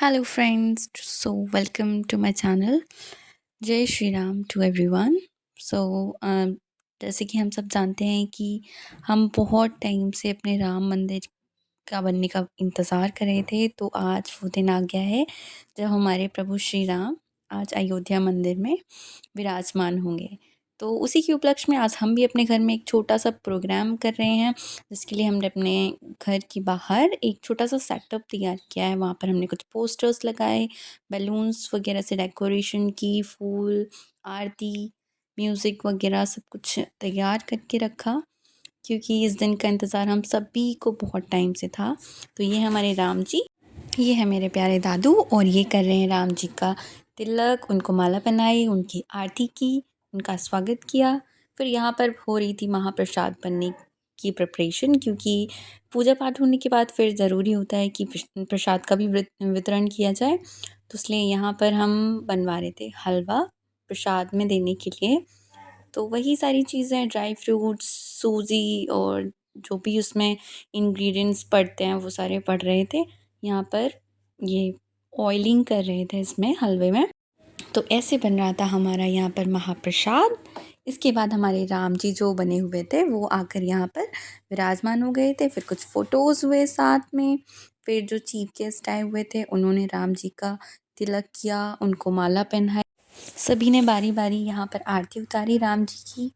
Hello friends, so welcome to my channel. जय Shri Ram to everyone. सो जैसे कि हम सब जानते हैं कि हम बहुत टाइम से अपने राम मंदिर का बनने का इंतज़ार कर रहे थे, तो आज वो दिन आ गया है जब हमारे प्रभु श्री राम आज अयोध्या मंदिर में विराजमान होंगे। तो उसी के उपलक्ष्य में आज हम भी अपने घर में एक छोटा-सा प्रोग्राम कर रहे हैं, जिसके लिए हमने अपने घर के बाहर एक छोटा-सा सेटअप तैयार किया है। वहाँ पर हमने कुछ पोस्टर्स लगाए, बैलून्स वगैरह से डेकोरेशन की, फूल, आरती, म्यूज़िक वगैरह सब कुछ तैयार करके रखा, क्योंकि इस दिन का इंतज़ार हम सभी को बहुत टाइम से था। तो ये हमारे राम जी, ये है मेरे प्यारे दादू और ये कर रहे हैं राम जी का तिलक, उनको माला पहनाई, उनकी आरती की, उनका स्वागत किया। फिर यहाँ पर हो रही थी महाप्रसाद बनने की प्रिपरेशन, क्योंकि पूजा पाठ होने के बाद फिर ज़रूरी होता है कि प्रसाद का भी वितरण किया जाए। तो इसलिए यहाँ पर हम बनवा रहे थे हलवा प्रसाद में देने के लिए। तो वही सारी चीज़ें, ड्राई फ्रूट्स, सूजी और जो भी उसमें इंग्रेडिएंट्स पड़ते हैं वो सारे पड़ रहे थे। यहाँ पर ये ऑयलिंग कर रहे थे इसमें हलवे में। तो ऐसे बन रहा था हमारा यहाँ पर महाप्रसाद। इसके बाद हमारे राम जी जो बने हुए थे वो आकर यहाँ पर विराजमान हो गए थे। फिर कुछ फ़ोटोज़ हुए साथ में। फिर जो चीफ गेस्ट आए हुए थे उन्होंने राम जी का तिलक किया, उनको माला पहनाई। सभी ने बारी-बारी यहाँ पर आरती उतारी राम जी की।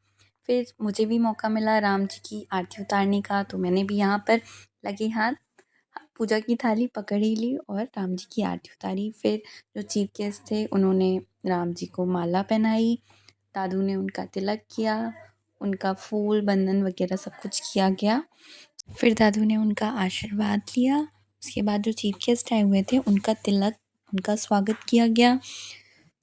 फिर मुझे भी मौका मिला राम जी की आरती उतारने का, तो मैंने भी यहाँ पर लगे हाथ पूजा की थाली पकड़ ही ली और राम जी की आरती उतारी। फिर जो चीफ गेस्ट थे उन्होंने राम जी को माला पहनाई, दादू ने उनका तिलक किया, उनका फूल बंधन वगैरह सब कुछ किया गया। फिर दादू ने उनका आशीर्वाद लिया। उसके बाद जो चीफ गेस्ट आए हुए थे उनका तिलक, उनका स्वागत किया गया।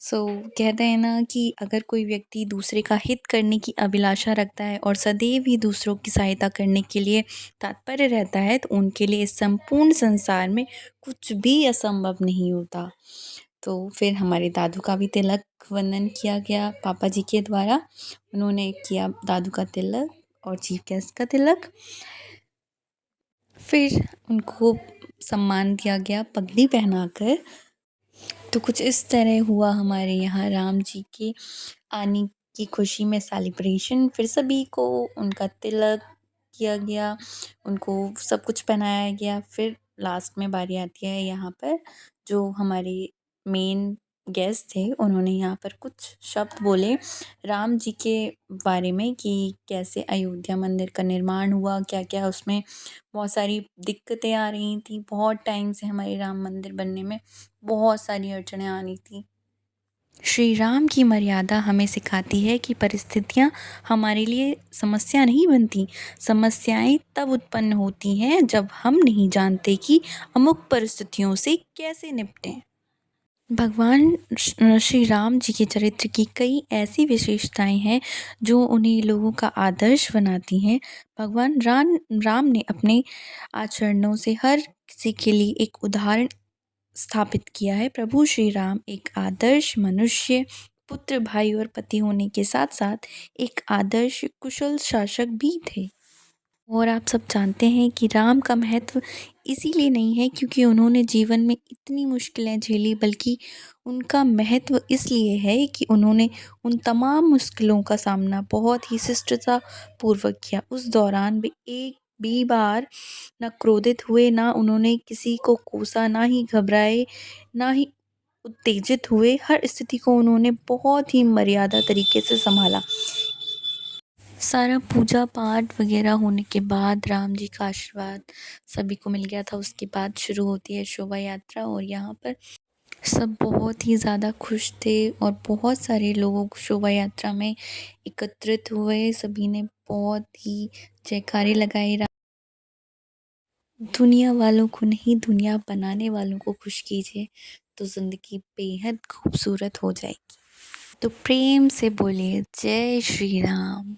कहते हैं ना कि अगर कोई व्यक्ति दूसरे का हित करने की अभिलाषा रखता है और सदैव ही दूसरों की सहायता करने के लिए तत्पर रहता है, तो उनके लिए इस संपूर्ण संसार में कुछ भी असंभव नहीं होता। तो फिर हमारे दादू का भी तिलक वंदन किया गया पापा जी के द्वारा। उन्होंने किया दादू का तिलक और चीफ गेस्ट का तिलक। फिर उनको सम्मान दिया गया पगड़ी पहनाकर। तो कुछ इस तरह हुआ हमारे यहाँ राम जी के आने की खुशी में सेलिब्रेशन। फिर सभी को उनका तिलक किया गया, उनको सब कुछ पहनाया गया। फिर लास्ट में बारी आती है यहाँ पर जो हमारे मेन गेस्ट थे, उन्होंने यहाँ पर कुछ शब्द बोले राम जी के बारे में कि कैसे अयोध्या मंदिर का निर्माण हुआ, क्या-क्या उसमें बहुत सारी दिक्कतें आ रही थी। बहुत टाइम से हमारे राम मंदिर बनने में बहुत सारी अड़चनें आ रही थी। श्री राम की मर्यादा हमें सिखाती है कि परिस्थितियाँ हमारे लिए समस्या नहीं बनती। समस्याएं तब उत्पन्न होती हैं जब हम नहीं जानते कि अमुक परिस्थितियों से कैसे निपटें। भगवान श्री राम जी के चरित्र की कई ऐसी विशेषताएं हैं जो उन्हें लोगों का आदर्श बनाती हैं। भगवान राम ने अपने आचरणों से हर किसी के लिए एक उदाहरण स्थापित किया है। प्रभु श्री राम एक आदर्श मनुष्य, पुत्र, भाई और पति होने के साथ-साथ एक आदर्श कुशल शासक भी थे। और आप सब जानते हैं कि राम का महत्व इसीलिए नहीं है क्योंकि उन्होंने जीवन में इतनी मुश्किलें झेली, बल्कि उनका महत्व इसलिए है कि उन्होंने उन तमाम मुश्किलों का सामना बहुत ही शिष्टता पूर्वक किया। उस दौरान वे एक भी बार ना क्रोधित हुए, ना उन्होंने किसी को कोसा, ना ही घबराए, ना ही उत्तेजित हुए। हर स्थिति को उन्होंने बहुत ही मर्यादा तरीके से संभाला। सारा पूजा पाठ वगैरह होने के बाद राम जी का आशीर्वाद सभी को मिल गया था। उसके बाद शुरू होती है शोभा यात्रा और यहाँ पर सब बहुत ही ज़्यादा खुश थे और बहुत सारे लोग शोभा यात्रा में एकत्रित हुए। सभी ने बहुत ही जयकारे लगाए। दुनिया वालों को नहीं, दुनिया बनाने वालों को खुश कीजिए तो ज़िंदगी बेहद खूबसूरत हो जाएगी। तो प्रेम से बोलिए जय श्री राम।